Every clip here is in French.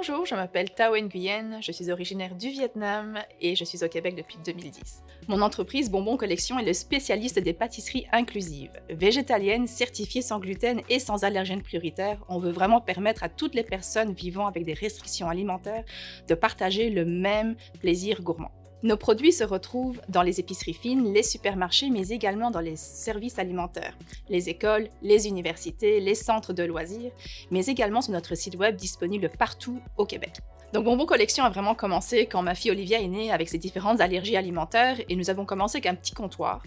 Bonjour, je m'appelle Thao Nguyen, je suis originaire du Vietnam et je suis au Québec depuis 2010. Mon entreprise Bonbons Collection est le spécialiste des pâtisseries inclusives. Végétaliennes, certifiées sans gluten et sans allergènes prioritaires, on veut vraiment permettre à toutes les personnes vivant avec des restrictions alimentaires de partager le même plaisir gourmand. Nos produits se retrouvent dans les épiceries fines, les supermarchés, mais également dans les services alimentaires, les écoles, les universités, les centres de loisirs, mais également sur notre site web disponible partout au Québec. Donc Bonbons Collection a vraiment commencé quand ma fille Olivia est née avec ses différentes allergies alimentaires et nous avons commencé avec un petit comptoir.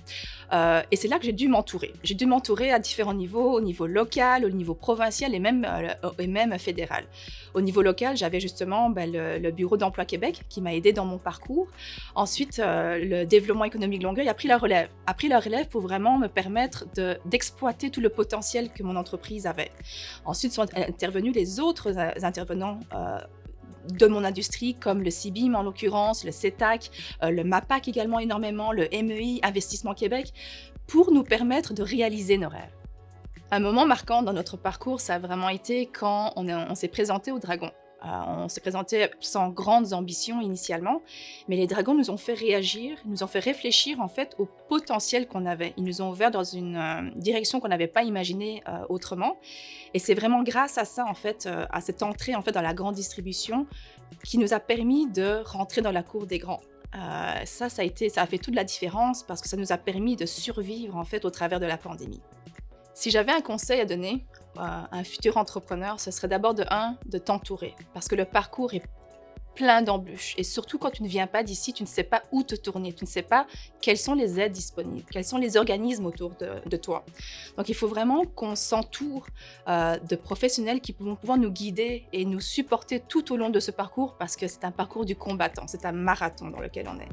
Et c'est là que j'ai dû m'entourer. J'ai dû m'entourer à différents niveaux, au niveau local, au niveau provincial et même fédéral. Au niveau local, j'avais justement le Bureau d'emploi Québec qui m'a aidé dans mon parcours. Ensuite, le développement économique Longueuil a pris la relève pour vraiment me permettre d'exploiter tout le potentiel que mon entreprise avait. Ensuite sont intervenus les autres intervenants de mon industrie, comme le CIBIM en l'occurrence, le CETAC, le MAPAC également énormément, le MEI, Investissement Québec, pour nous permettre de réaliser nos rêves. Un moment marquant dans notre parcours, ça a vraiment été quand on s'est présenté au Dragon. On s'est présenté sans grandes ambitions initialement, mais les dragons nous ont fait réagir, nous ont fait réfléchir en fait au potentiel qu'on avait. Ils nous ont ouvert dans une direction qu'on n'avait pas imaginée autrement. Et c'est vraiment grâce à ça, en fait, à cette entrée en fait, dans la grande distribution qui nous a permis de rentrer dans la cour des grands. Ça a fait toute la différence parce que ça nous a permis de survivre en fait, au travers de la pandémie. Si j'avais un conseil à donner à un futur entrepreneur, ce serait d'abord de t'entourer, parce que le parcours est plein d'embûches. Et surtout, quand tu ne viens pas d'ici, tu ne sais pas où te tourner, tu ne sais pas quelles sont les aides disponibles, quels sont les organismes autour de toi. Donc, il faut vraiment qu'on s'entoure de professionnels qui vont pouvoir nous guider et nous supporter tout au long de ce parcours, parce que c'est un parcours du combattant, c'est un marathon dans lequel on est.